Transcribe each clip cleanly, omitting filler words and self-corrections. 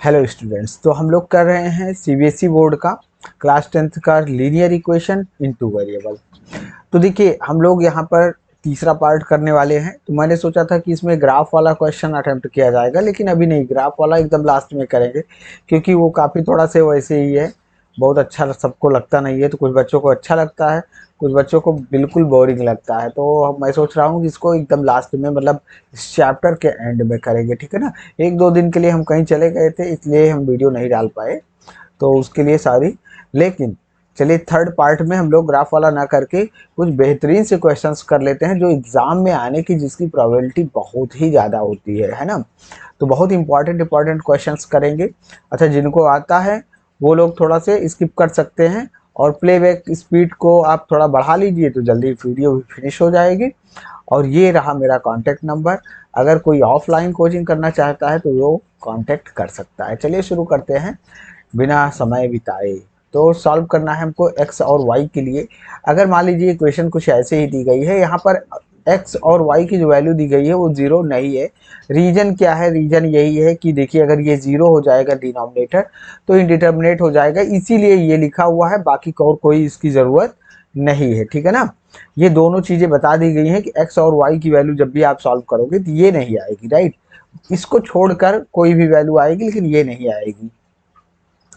Hello students, तो हम लोग कर रहे हैं सीबीएसई बोर्ड का क्लास 10th का linear equation in two variable. तो देखिए, हम लोग यहाँ पर तीसरा पार्ट करने वाले हैं। तो मैंने सोचा था कि इसमें ग्राफ वाला क्वेश्चन अटेम्प्ट किया जाएगा, लेकिन अभी नहीं, ग्राफ वाला एकदम लास्ट में करेंगे, क्योंकि वो काफ़ी थोड़ा से वैसे ही है, बहुत अच्छा सबको लगता नहीं है। तो कुछ बच्चों को अच्छा लगता है, कुछ बच्चों को बिल्कुल बोरिंग लगता है। तो मैं सोच रहा हूँ कि इसको एकदम लास्ट में, मतलब इस चैप्टर के एंड में करेंगे, ठीक है ना। एक दो दिन के लिए हम कहीं चले गए थे, इसलिए हम वीडियो नहीं डाल पाए, तो उसके लिए सॉरी। लेकिन चलिए, थर्ड पार्ट में हम लोग ग्राफ वाला ना करके कुछ बेहतरीन से क्वेश्चंस कर लेते हैं, जो एग्जाम में आने की जिसकी प्रोबेबिलिटी बहुत ही ज़्यादा होती है ना। तो बहुत इंपॉर्टेंट इंपॉर्टेंट क्वेश्चंस करेंगे। अच्छा, जिनको आता है वो लोग थोड़ा से स्किप कर सकते हैं, और प्लेबैक स्पीड को आप थोड़ा बढ़ा लीजिए, तो जल्दी वीडियो भी फिनिश हो जाएगी। और ये रहा मेरा कॉन्टैक्ट नंबर। अगर कोई ऑफलाइन कोचिंग करना चाहता है तो वो कॉन्टैक्ट कर सकता है। चलिए शुरू करते हैं बिना समय बिताए। तो सॉल्व करना है हमको एक्स और वाई के लिए। अगर मान लीजिए इक्वेशन कुछ ऐसे ही दी गई है, यहाँ पर एक्स और वाई की जो वैल्यू दी गई है वो जीरो नहीं है। रीजन क्या है? रीजन यही है कि देखिए, अगर ये जीरो हो जाएगा डिनोमिनेटर, तो इनडिटर्मिनेट हो जाएगा, इसीलिए ये लिखा हुआ है। बाकी और कोई इसकी ज़रूरत नहीं है, ठीक है ना। ये दोनों चीज़ें बता दी गई हैं कि एक्स और वाई की वैल्यू जब भी आप सॉल्व करोगे तो ये नहीं आएगी, राइट। इसको छोड़कर कोई भी वैल्यू आएगी, लेकिन ये नहीं आएगी।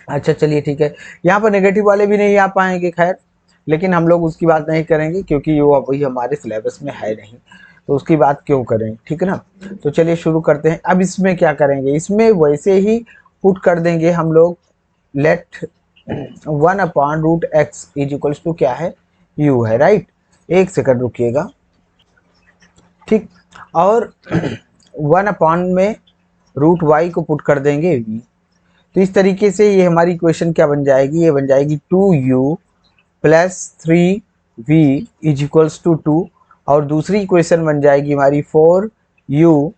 अच्छा चलिए ठीक है, यहाँ पर नेगेटिव वाले भी नहीं आ पाएंगे, खैर, लेकिन हम लोग उसकी बात नहीं करेंगे, क्योंकि वो अभी हमारे सिलेबस में है नहीं, तो उसकी बात क्यों करें, ठीक है ना। तो चलिए शुरू करते हैं। अब इसमें क्या करेंगे, इसमें वैसे ही पुट कर देंगे हम लोग। Late 1/√x is equals to क्या है? u है, राइट। एक सेकंड रुकिएगा, ठीक। और 1 में √y को पुट कर देंगे v। तो इस तरीके से ये हमारी इक्वेशन क्या बन जाएगी? ये बन जाएगी 2u plus 3v is equals to 2। और दूसरी इक्वेशन बन जाएगी हमारी 4u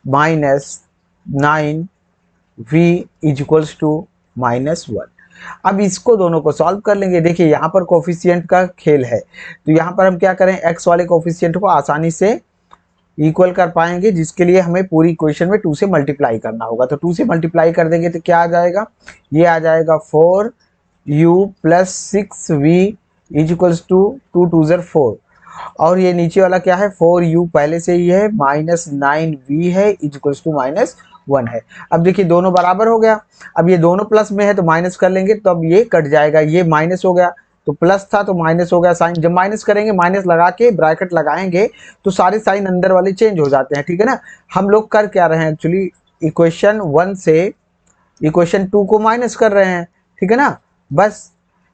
minus 9v is equals to -1। अब इसको दोनों को सॉल्व कर लेंगे। देखिए, यहाँ पर कोफिशिएंट का खेल है, तो यहाँ पर हम क्या करें, x वाले कोफिशिएंट को आसानी से इक्वल कर पाएंगे, जिसके लिए हमें पूरी इक्वेशन में 2 से मल्टीप्लाई करना होगा। तो 2 से मल्टीप्लाई कर देंगे तो क्या आ जाएगा? ये आ जाएगा 4u plus 6v is equals to 2 2 ज़र 4। और ये नीचे वाला क्या है? 4u पहले से ही है, -9v है इज इक्वल्स टू -1 है। अब देखिए, दोनों बराबर हो गया। अब ये दोनों प्लस में है तो माइनस कर लेंगे, तो अब ये कट जाएगा, ये माइनस हो गया, तो प्लस था तो माइनस हो गया। साइन जब माइनस करेंगे, माइनस लगा के ब्रैकेट लगाएंगे, तो सारे साइन अंदर वाले चेंज हो जाते हैं, ठीक है ना। हम लोग कर क्या रहे हैं एक्चुअली, इक्वेशन 1 से इक्वेशन 2 को माइनस कर रहे हैं, ठीक है ना, बस।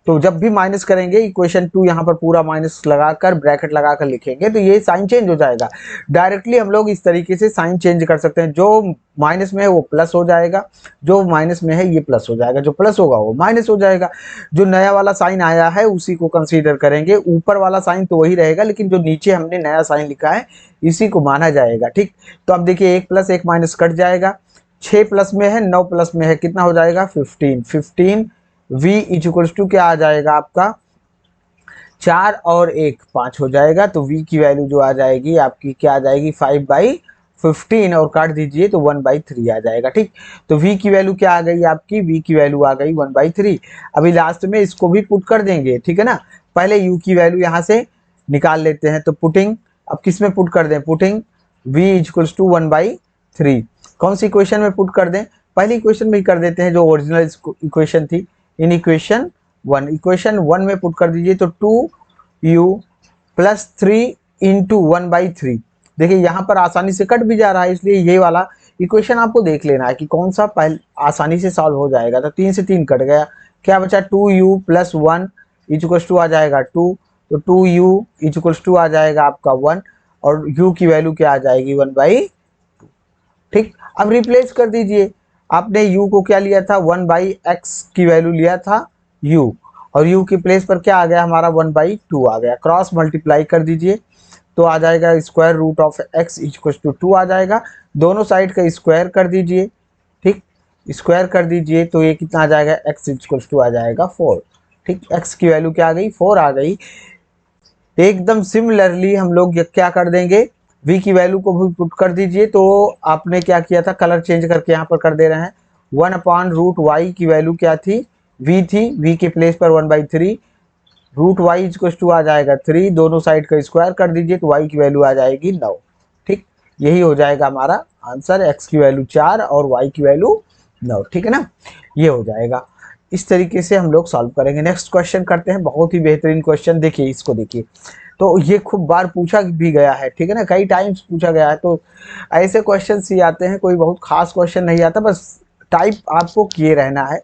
तो जब भी माइनस करेंगे, इक्वेशन 2 यहाँ पर पूरा माइनस लगाकर ब्रैकेट लगाकर लिखेंगे, तो ये साइन चेंज हो जाएगा। डायरेक्टली हम लोग इस तरीके से साइन चेंज कर सकते हैं। जो माइनस में है वो प्लस हो जाएगा, जो माइनस में है ये प्लस हो जाएगा, जो प्लस होगा वो माइनस हो जाएगा। जो नया वाला साइन आया है उसी को कंसीडर करेंगे। ऊपर वाला साइन तो वही रहेगा, लेकिन जो नीचे हमने नया साइन लिखा है इसी को माना जाएगा, ठीक। तो अब देखिए, 1 प्लस 1 माइनस कट जाएगा, 6 प्लस में है, 9 प्लस में है, कितना हो जाएगा? 15 v इज इक्वल्स टू क्या आ जाएगा आपका? 4 और 1 5 हो जाएगा। तो v की वैल्यू जो आ जाएगी आपकी, क्या आ जाएगी? 5/15, और काट दीजिए तो 1/3 आ जाएगा, ठीक। तो v की वैल्यू क्या आ गई आपकी? v की वैल्यू आ गई 1/3। अभी लास्ट में इसको भी पुट कर देंगे, ठीक है ना। पहले u की वैल्यू यहाँ से निकाल लेते हैं, तो पुटिंग, अब किस में पुट कर दें? Putting v is equals to 1/3। कौन सी इक्वेशन में पुट कर दें? पहली इक्वेशन में ही कर देते हैं, जो ओरिजिनल इक्वेशन थी, इन इक्वेशन 1 में पुट कर दीजिए, तो 2u प्लस 3 इंटू 1/3। देखिए, यहाँ पर आसानी से कट भी जा रहा है, इसलिए ये वाला इक्वेशन आपको देख लेना है कि कौन सा पहले आसानी से सॉल्व हो जाएगा। तो 3 से 3 कट गया, क्या बचा? 2u plus 1 is equals to आ जाएगा 2। तो 2u इज इक्वल्स टू आ जाएगा आपका 1, और u की वैल्यू क्या आ जाएगी? 1/2, ठीक। अब रिप्लेस कर दीजिए। आपने u को क्या लिया था? 1/x की वैल्यू लिया था u, और u की प्लेस पर क्या आ गया हमारा? 1/2 आ गया। क्रॉस मल्टीप्लाई कर दीजिए, तो आ जाएगा square root of x equal to 2 आ जाएगा। दोनों साइड का स्क्वायर कर दीजिए, ठीक। स्क्वायर कर दीजिए तो ये कितना आ जाएगा? x इक्वल टू आ जाएगा 4, ठीक। x की वैल्यू क्या आ गई? 4 आ गई। एकदम सिमिलरली हम लोग क्या कर देंगे, v की वैल्यू को भी पुट कर दीजिए। तो आपने क्या किया था? कलर चेंज करके यहाँ पर कर दे रहे हैं, 1 अपॉन रूट वाई की वैल्यू क्या थी, v थी, v के प्लेस पर 1/3, रूट वाई इक्वल टू आ जाएगा 3, दोनों साइड का स्क्वायर कर दीजिए तो y की वैल्यू आ जाएगी 9। ठीक, यही हो जाएगा हमारा आंसर, x की वैल्यू 4 और y की वैल्यू 9। ठीक है ना, ये हो जाएगा। इस तरीके से हम लोग सॉल्व करेंगे। नेक्स्ट क्वेश्चन करते हैं, बहुत ही बेहतरीन क्वेश्चन, देखिए इसको देखिए। तो ये खूब बार पूछा भी गया है, ठीक है ना, कई टाइम्स पूछा गया है। तो ऐसे क्वेश्चन ही आते हैं, कोई बहुत खास क्वेश्चन नहीं आता, बस टाइप आपको किए रहना है।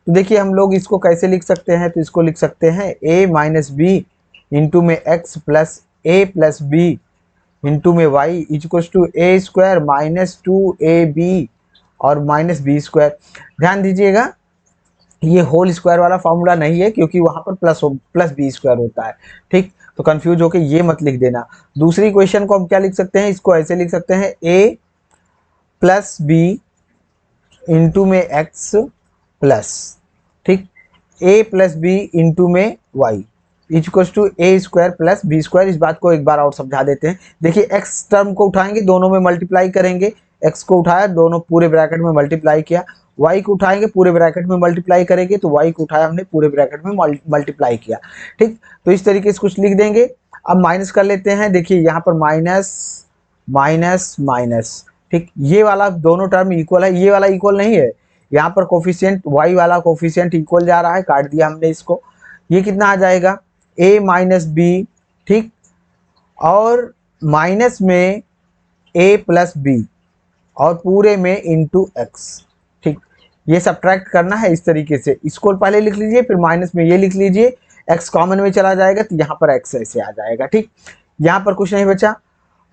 तो देखिए हम लोग इसको कैसे लिख सकते हैं, तो इसको लिख सकते हैं a माइनस बी इंटू में x plus A plus B into में Y equal to A square minus 2ab और माइनस बी स्क्वायर। ध्यान दीजिएगा ये होल स्क्वायर वाला फॉर्मूला नहीं है, क्योंकि वहां पर प्लस बी स्क्वायर होता है। ठीक, तो कंफ्यूज होके ये मत लिख देना। दूसरी क्वेश्चन को हम क्या लिख सकते हैं, इसको ऐसे लिख सकते हैं a प्लस बी इंटू में x प्लस, ठीक, a प्लस बी इंटू में Y equals to A square plus B square. इस बात को एक बार और समझा देते हैं। देखिए x टर्म को उठाएंगे, दोनों में मल्टीप्लाई करेंगे, x को उठाया दोनों पूरे ब्रैकेट में मल्टीप्लाई किया, y को उठाएंगे पूरे ब्रैकेट में मल्टीप्लाई करेंगे, तो y को उठाया हमने पूरे ब्रैकेट में मल्टीप्लाई किया। ठीक, तो इस तरीके से कुछ लिख देंगे। अब माइनस कर लेते हैं, देखिए यहाँ पर माइनस माइनस माइनस, ठीक, ये वाला दोनों टर्म इक्वल है, ये वाला इक्वल नहीं है, यहाँ पर कोफिशिएंट y वाला कोफिशिएंट इक्वल जा रहा है, काट दिया हमने इसको। ये कितना आ जाएगा a माइनस बी, ठीक, और माइनस में a प्लस बी और पूरे में इंटू एक्स। ठीक, ये सब्ट्रैक्ट करना है इस तरीके से, इसको पहले लिख लीजिए, फिर माइनस में ये लिख लीजिए, x कॉमन में चला जाएगा तो यहाँ पर x ऐसे आ जाएगा। ठीक, यहाँ पर कुछ नहीं बचा,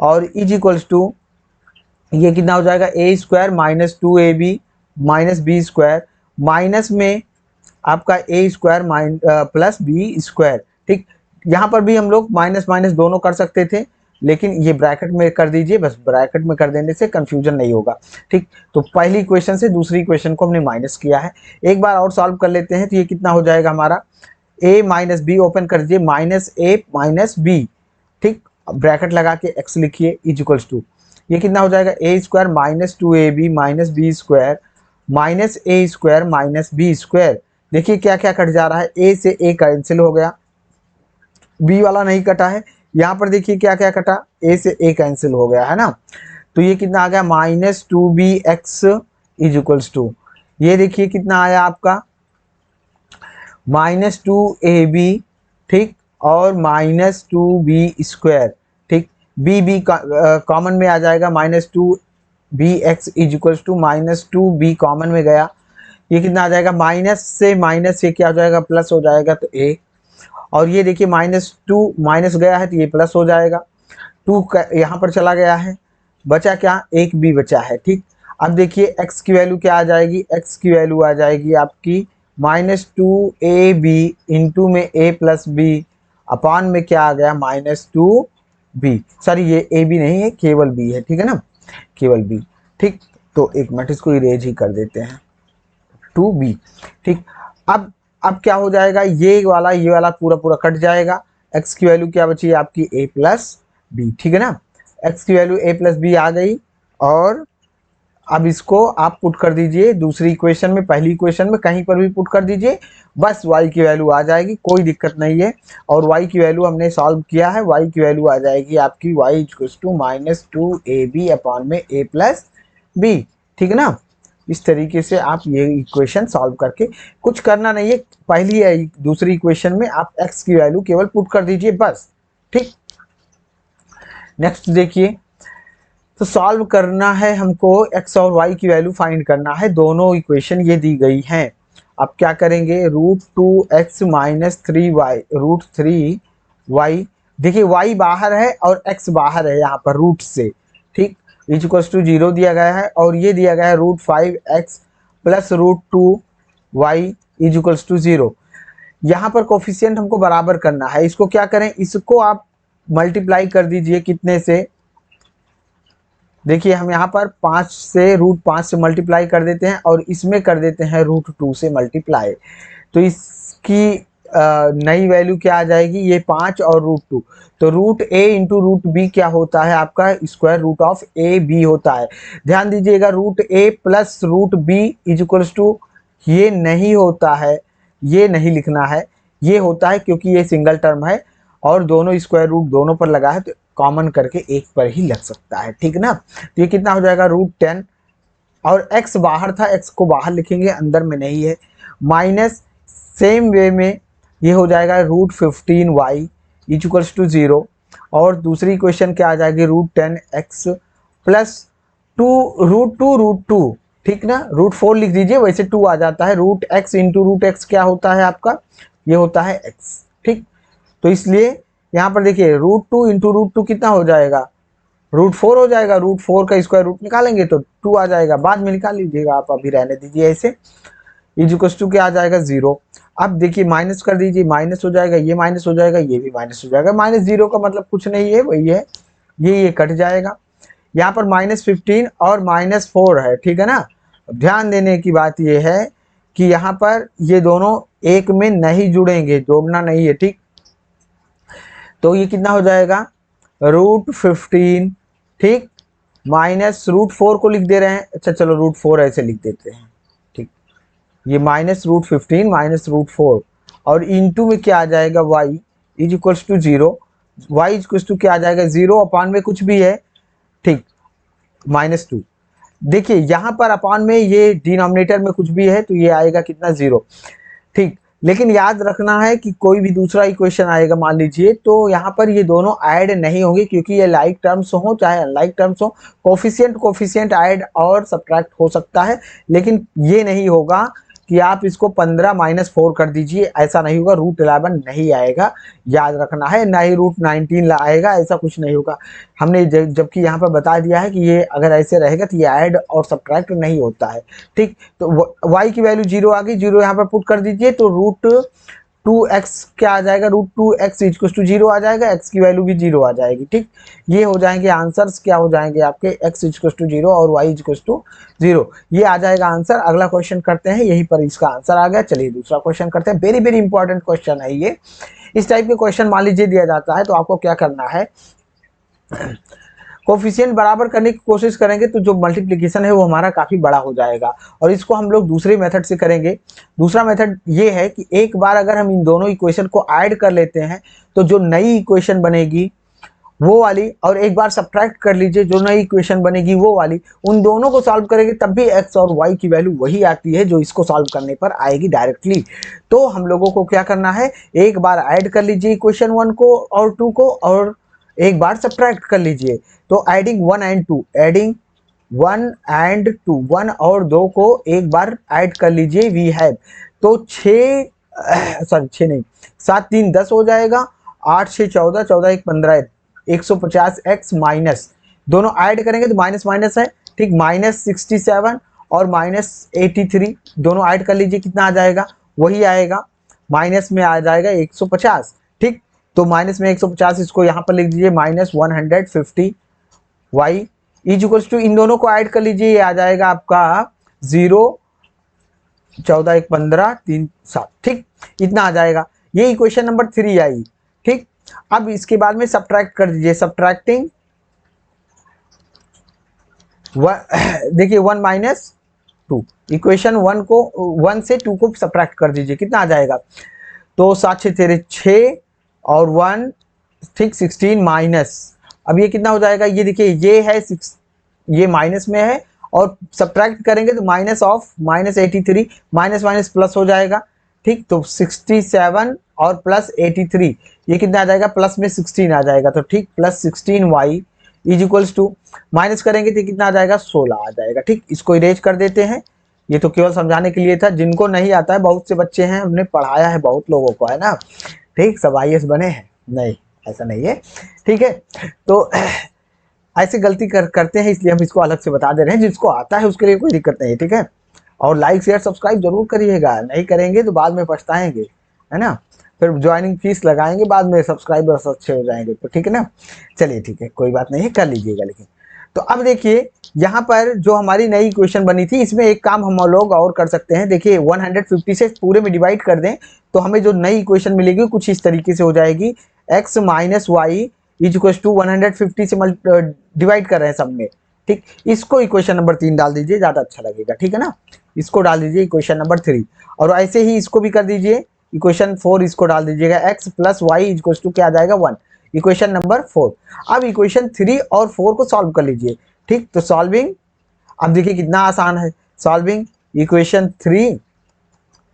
और इज इक्वल्स टू ये कितना हो जाएगा A square minus 2ab minus B square, minus में आपका A square plus B square. ठीक, यहाँ पर भी हम लोग माइनस माइनस दोनों कर सकते थे, लेकिन ये ब्रैकेट में कर दीजिए, बस ब्रैकेट में कर देने से कंफ्यूजन नहीं होगा। ठीक, तो पहली इक्वेशन से दूसरी इक्वेशन को हमने माइनस किया है। एक बार और सॉल्व कर लेते हैं, तो ये कितना हो जाएगा हमारा a माइनस बी, ओपन कर दीजिए, माइनस ए माइनस बी, ठीक, ब्रैकेट लगा के x लिखिए इज इक्वल्स टू, ये कितना हो जाएगा A square minus 2ab minus B square minus A square minus B square. देखिए क्या क्या कट जा रहा है, ए से ए कैंसिल हो गया, बी वाला नहीं कटा है, यहाँ पर देखिए क्या क्या कटा, ए से ए कैंसिल हो गया है ना। तो ये कितना आ गया minus 2bx is equals to, ये देखिए कितना आया आपका माइनस 2ab, ठीक, और माइनस 2b स्क्वायर। ठीक, बी कॉमन में आ जाएगा, minus 2bx is equals to minus 2b common में गया, ये कितना आ जाएगा, माइनस से क्या हो जाएगा, प्लस हो जाएगा, तो a, और ये देखिए -2 माइनस गया है तो ये प्लस हो जाएगा, 2 यहाँ पर चला गया है, बचा क्या, एक b बचा है। ठीक, अब देखिए x की वैल्यू क्या आ जाएगी, x की वैल्यू आ जाएगी आपकी -2ab इंटू में a प्लस बी अपान में क्या आ गया -2b, सॉरी ये ab नहीं है, केवल b है, ठीक है ना, केवल b। ठीक, तो एक मिनट इसको इरेज ही कर देते हैं, 2b। ठीक, अब क्या हो जाएगा, ये वाला पूरा पूरा कट जाएगा, x की वैल्यू क्या बची आपकी a प्लस बी, ठीक है ना, x की वैल्यू a प्लस बी आ गई, और अब इसको आप पुट कर दीजिए दूसरी इक्वेशन में, पहली इक्वेशन में कहीं पर भी पुट कर दीजिए, बस y की वैल्यू आ जाएगी, कोई दिक्कत नहीं है। और y की वैल्यू हमने सॉल्व किया है, y की वैल्यू आ जाएगी आपकी y equals to -2ab upon में a प्लस बी, ठीक है ना। इस तरीके से आप ये इक्वेशन सॉल्व करके, कुछ करना नहीं है, पहली या दूसरी इक्वेशन में आप x की वैल्यू केवल पुट कर दीजिए बस। ठीक, नेक्स्ट देखिए, तो सॉल्व करना है हमको, x और y की वैल्यू फाइंड करना है, दोनों इक्वेशन ये दी गई हैं। अब क्या करेंगे, √2x माइनस 3y √3y, देखिए y बाहर है और x बाहर है यहाँ पर रूट से, ठीक, इक्वल्स टू 0 दिया गया है, और ये दिया गया है √5x plus √2y equals to 0। यहाँ पर कोफिशिएंट हमको बराबर करना है, इसको क्या करें, इसको आप मल्टीप्लाई कर दीजिए कितने से, देखिए हम यहाँ पर 5 से √5 से मल्टीप्लाई कर देते हैं, और इसमें कर देते हैं √2 से मल्टीप्लाई, तो इसकी नई वैल्यू क्या आ जाएगी, ये 5 और √2, तो √a इंटू √b क्या होता है आपका, square root of A B होता है। ध्यान दीजिएगा √a plus √b is equals to, ये नहीं होता है, ये नहीं लिखना है, ये होता है क्योंकि ये सिंगल टर्म है और दोनों स्क्वायर रूट दोनों पर लगा है तो कॉमन करके एक पर ही लग सकता है, ठीक ना। तो ये कितना हो जाएगा √10, और x बाहर था, x को बाहर लिखेंगे, अंदर में नहीं है, माइनस सेम वे में ये हो जाएगा √15y इज इक्वल्स टू 0, और दूसरी इक्वेशन क्या आ जाएगी √10x प्लस √2, ठीक ना, √4 लिख दीजिए, वैसे 2 आ जाता है, √x इंटू √x क्या होता है आपका, ये होता है x, ठीक। तो इसलिए यहाँ पर देखिए √2 इंटू √2 कितना हो जाएगा, √4 हो जाएगा, √4 का स्क्वायर रूट निकालेंगे तो 2 आ जाएगा, बाद में निकाल लीजिएगा आप, अभी रहने दीजिए ऐसे, इज इक्वल्स टू क्या आ जाएगा 0। अब देखिए माइनस कर दीजिए, माइनस हो जाएगा, ये माइनस हो जाएगा, ये भी माइनस हो जाएगा, -0 का मतलब कुछ नहीं है, वही है, ये कट जाएगा। यहाँ पर -15 और -4 है, ठीक है ना। ध्यान देने की बात ये है कि यहाँ पर ये दोनों एक में नहीं जुड़ेंगे, जोड़ना नहीं है, ठीक। तो ये कितना हो जाएगा √15, ठीक, माइनस √4 को लिख दे रहे हैं, अच्छा चलो √4 ऐसे लिख देते हैं, ठीक, ये -√15 माइनस √4 और इंटू में क्या आ जाएगा y is equals to 0, y is equals to क्या आ जाएगा 0 अपान में कुछ भी है, ठीक, -2। देखिए यहाँ पर अपान में ये डिनोमिनेटर में कुछ भी है तो ये आएगा कितना 0, ठीक। लेकिन याद रखना है कि कोई भी दूसरा इक्वेशन आएगा मान लीजिए तो यहाँ पर ये दोनों ऐड नहीं होंगे क्योंकि ये लाइक टर्म्स हो चाहे अनलाइक टर्म्स हो, कोफिशिएंट ऐड और सब्ट्रैक्ट हो सकता है, लेकिन ये नहीं होगा कि आप इसको 15 -4 कर दीजिए, ऐसा नहीं होगा, √11 नहीं आएगा, याद रखना है, ना ही √19 आएगा, ऐसा कुछ नहीं होगा। हमने जबकि यहाँ पर बता दिया है कि ये अगर ऐसे रहेगा तो ये ऐड और सब्ट्रैक्ट नहीं होता है, ठीक। तो y की वैल्यू 0 आ गई, 0 यहाँ पर पुट कर दीजिए तो √2x क्या आ जाएगा, √2x इक्वल टू 0 आ जाएगा, x की वैल्यू भी 0 आ जाएगी, ठीक। ये हो जाएंगे आंसर्स, क्या हो जाएंगे आपके, x इक्वल टू 0 और y इक्वल टू 0, ये आ जाएगा आंसर। अगला क्वेश्चन करते हैं, यहीं पर इसका आंसर आ गया। चलिए दूसरा क्वेश्चन करते हैं, वेरी वेरी इंपॉर्टेंट क्वेश्चन है ये। इस टाइप के क्वेश्चन मान लीजिए दिया जाता है तो आपको क्या करना है, कोफिशिएंट बराबर करने की कोशिश करेंगे तो जो मल्टीप्लिकेशन है वो हमारा काफ़ी बड़ा हो जाएगा, और इसको हम लोग दूसरे मेथड से करेंगे। दूसरा मेथड ये है कि एक बार अगर हम इन दोनों इक्वेशन को ऐड कर लेते हैं तो जो नई इक्वेशन बनेगी वो वाली, और एक बार सब्ट्रैक्ट कर लीजिए जो नई इक्वेशन बनेगी वो वाली, उन दोनों को सॉल्व करेंगे तब भी x और y की वैल्यू वही आती है जो इसको सॉल्व करने पर आएगी डायरेक्टली। तो हम लोगों को क्या करना है, एक बार ऐड कर लीजिए इक्वेशन 1 को और 2 को, और एक बार सब्ट्रैक्ट कर लीजिए। तो एडिंग 1 एंड 2, एडिंग 1 एंड 2, 1 और 2 को एक बार ऐड कर लीजिए, वी हैव, तो 6 नहीं 7 3 10 हो जाएगा, 8 6 14, 14 1 15, 150x माइनस, दोनों ऐड करेंगे तो माइनस माइनस है, ठीक, -67 और -83 दोनों ऐड कर लीजिए, कितना आ जाएगा, वही आएगा, माइनस में आ जाएगा 150, ठीक। तो माइनस में 150, इसको यहाँ पर लिख दीजिए -150 y इज इक्वल्स टू, इन दोनों को ऐड कर लीजिए, ये आ जाएगा आपका 0 14 1 15 3 7, ठीक, इतना आ जाएगा। ये इक्वेशन नंबर 3 आई, ठीक। अब इसके बाद में सब्ट्रैक्ट कर दीजिए, सब्ट्रैक्टिंग देखिए 1 - 2, इक्वेशन 1 को 1 से 2 को सब्ट्रैक्ट कर दीजिए, कितना आ जाएगा, तो 7 6 तेरे 6 और 1, ठीक, 16 माइनस, अब ये कितना हो जाएगा, ये देखिए ये है 6, ये माइनस में है और सब्ट्रैक्ट करेंगे तो minus of -83, minus minus plus हो जाएगा, ठीक। तो 67 और प्लस 83, ये कितना आ जाएगा, प्लस में 16 आ जाएगा, तो ठीक, +16y is equals to, minus करेंगे तो कितना आ जाएगा, 16 आ जाएगा, ठीक। इसको इरेज कर देते हैं, ये तो केवल समझाने के लिए था, जिनको नहीं आता है, बहुत से बच्चे हैं, हमने पढ़ाया है बहुत लोगों को, है ना, ठीक, सब IAS बने हैं, नहीं ऐसा नहीं है, ठीक है। तो ऐसे गलती करते हैं, इसलिए हम इसको अलग से बता दे रहे हैं, जिसको आता है उसके लिए कोई दिक्कत नहीं है, ठीक है। और लाइक शेयर सब्सक्राइब जरूर करिएगा, नहीं करेंगे तो बाद में पछताएंगे, है ना, फिर ज्वाइनिंग फीस लगाएंगे, बाद में सब्सक्राइबर्स अच्छे हो जाएंगे, तो ठीक है ना। चलिए ठीक है, कोई बात नहीं है, कर लीजिएगा, लेकिन तो अब देखिए यहाँ पर जो हमारी नई इक्वेशन बनी थी, इसमें एक काम हम लोग और कर सकते हैं। देखिए 150 से पूरे में डिवाइड कर दें तो हमें जो नई इक्वेशन मिलेगी कुछ इस तरीके से हो जाएगी। x minus Y is equal to 150 से डिवाइड कर रहे हैं सब में, ठीक। इसको इक्वेशन नंबर 3 डाल दीजिए, ज़्यादा अच्छा लगेगा, ठीक है ना। इसको डाल दीजिए इक्वेशन नंबर 3, और ऐसे ही इसको भी कर दीजिए इक्वेशन 4, इसको डाल दीजिएगा। x plus Y is equal to क्या आ जाएगा 1, इक्वेशन नंबर 4। अब इक्वेशन 3 और 4 को सॉल्व कर लीजिए, ठीक। तो सॉल्विंग, अब देखिए कितना आसान है, सॉल्विंग इक्वेशन 3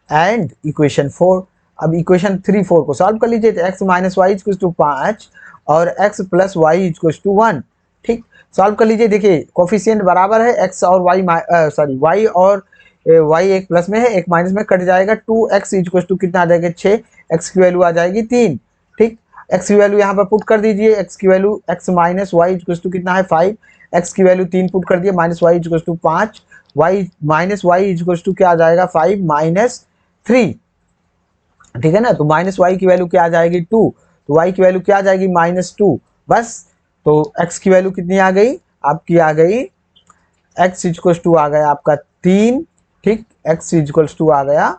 एंड इक्वेशन 4। अब इक्वेशन 3 4 को सॉल्व कर लीजिए, तो x minus Y is to 5 और x plus Y is to 1, ठीक। सॉल्व कर लीजिए, देखिए कोफिशिएंट बराबर है, x और y सॉरी y और y एक प्लस में है एक माइनस में, कट जाएगा। 2x इज टू कितना आ जाएगा 6, x की वैल्यू आ जाएगी 3, ठीक। x की वैल्यू यहाँ पर पुट कर दीजिए, x की value x minus Y is to कितना है 5, x की वैल्यू 3 पुट कर दिए, minus Y is to 5, y minus Y is to क्या आ जाएगा 5 माइनस 3, ठीक है ना। तो माइनस वाई की वैल्यू क्या आ जाएगी 2, तो y की वैल्यू क्या आ जाएगी -2, बस। तो x की वैल्यू कितनी आ गई आपकी, आ गई x इक्वल टू आ गया आपका 3, ठीक। x इक्वल टू आ गया,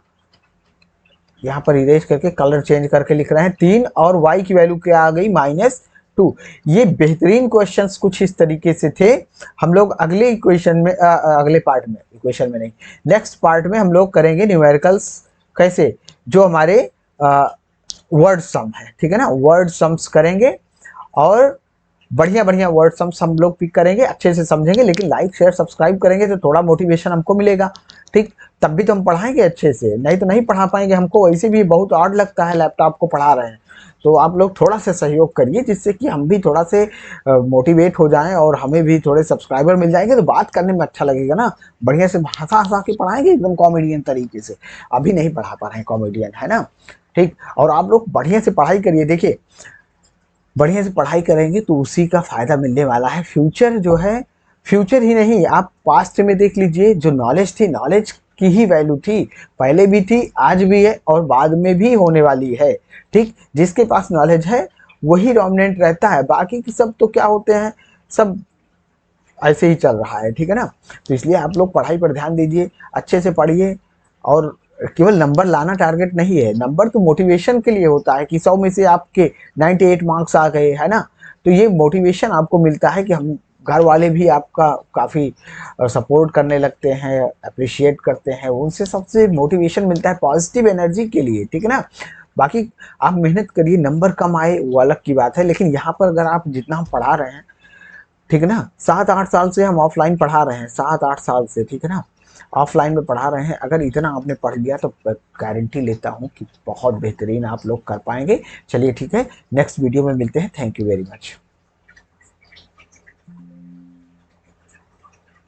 यहाँ पर इरेज करके कलर चेंज करके लिख रहे हैं 3, और y की वैल्यू क्या आ गई -2। ये बेहतरीन क्वेश्चंस कुछ इस तरीके से थे। हम लोग अगले इक्वेशन में अगले पार्ट में, इक्वेशन में नहीं, नेक्स्ट पार्ट में हम लोग करेंगे न्यूमेरिकल्स कैसे, जो हमारे वर्ड सम है, ठीक है ना। वर्ड सम्स करेंगे और बढ़िया बढ़िया वर्ड सम्स हम लोग पिक करेंगे, अच्छे से समझेंगे। लेकिन लाइक शेयर सब्सक्राइब करेंगे तो थोड़ा मोटिवेशन हमको मिलेगा, ठीक। तब भी तो हम पढ़ाएंगे अच्छे से, नहीं तो नहीं पढ़ा पाएंगे। हमको वैसे भी बहुत ऑड लगता है लैपटॉप को पढ़ा रहे हैं, तो आप लोग थोड़ा सा सहयोग करिए, जिससे कि हम भी थोड़ा से मोटिवेट हो जाएं और हमें भी थोड़े सब्सक्राइबर मिल जाएंगे, तो बात करने में अच्छा लगेगा ना। बढ़िया से हंसा हंसा के पढ़ाएंगे एकदम कॉमेडियन तरीके से। अभी नहीं पढ़ा पा रहे हैं कॉमेडियन, है ना, ठीक। और आप लोग बढ़िया से पढ़ाई करिए, देखिए बढ़िया से पढ़ाई करेंगे तो उसी का फ़ायदा मिलने वाला है। फ्यूचर जो है, फ्यूचर ही नहीं, आप पास्ट में देख लीजिए, जो नॉलेज थी, नॉलेज की ही वैल्यू थी, पहले भी थी, आज भी है और बाद में भी होने वाली है, ठीक। जिसके पास नॉलेज है वही डोमिनेंट रहता है, बाकी की सब तो क्या होते हैं, सब ऐसे ही चल रहा है, ठीक है ना। तो इसलिए आप लोग पढ़ाई पर ध्यान दीजिए, अच्छे से पढ़िए। और केवल नंबर लाना टारगेट नहीं है, नंबर तो मोटिवेशन के लिए होता है कि 100 में से आपके 98 मार्क्स आ गए, है ना। तो ये मोटिवेशन आपको मिलता है कि हम, घर वाले भी आपका काफ़ी सपोर्ट करने लगते हैं, अप्रिशिएट करते हैं, उनसे सबसे मोटिवेशन मिलता है पॉजिटिव एनर्जी के लिए, ठीक है ना। बाकी आप मेहनत करिए, नंबर कम आए वो अलग की बात है, लेकिन यहाँ पर अगर आप जितना हम पढ़ा रहे हैं, ठीक है ना, 7-8 साल से हम ऑफलाइन पढ़ा रहे हैं, 7-8 साल से, ठीक है ना, ऑफलाइन में पढ़ा रहे हैं। अगर इतना आपने पढ़ लिया तो गारंटी लेता हूँ कि बहुत बेहतरीन आप लोग कर पाएंगे। चलिए ठीक है, नेक्स्ट वीडियो में मिलते हैं। Thank you very much.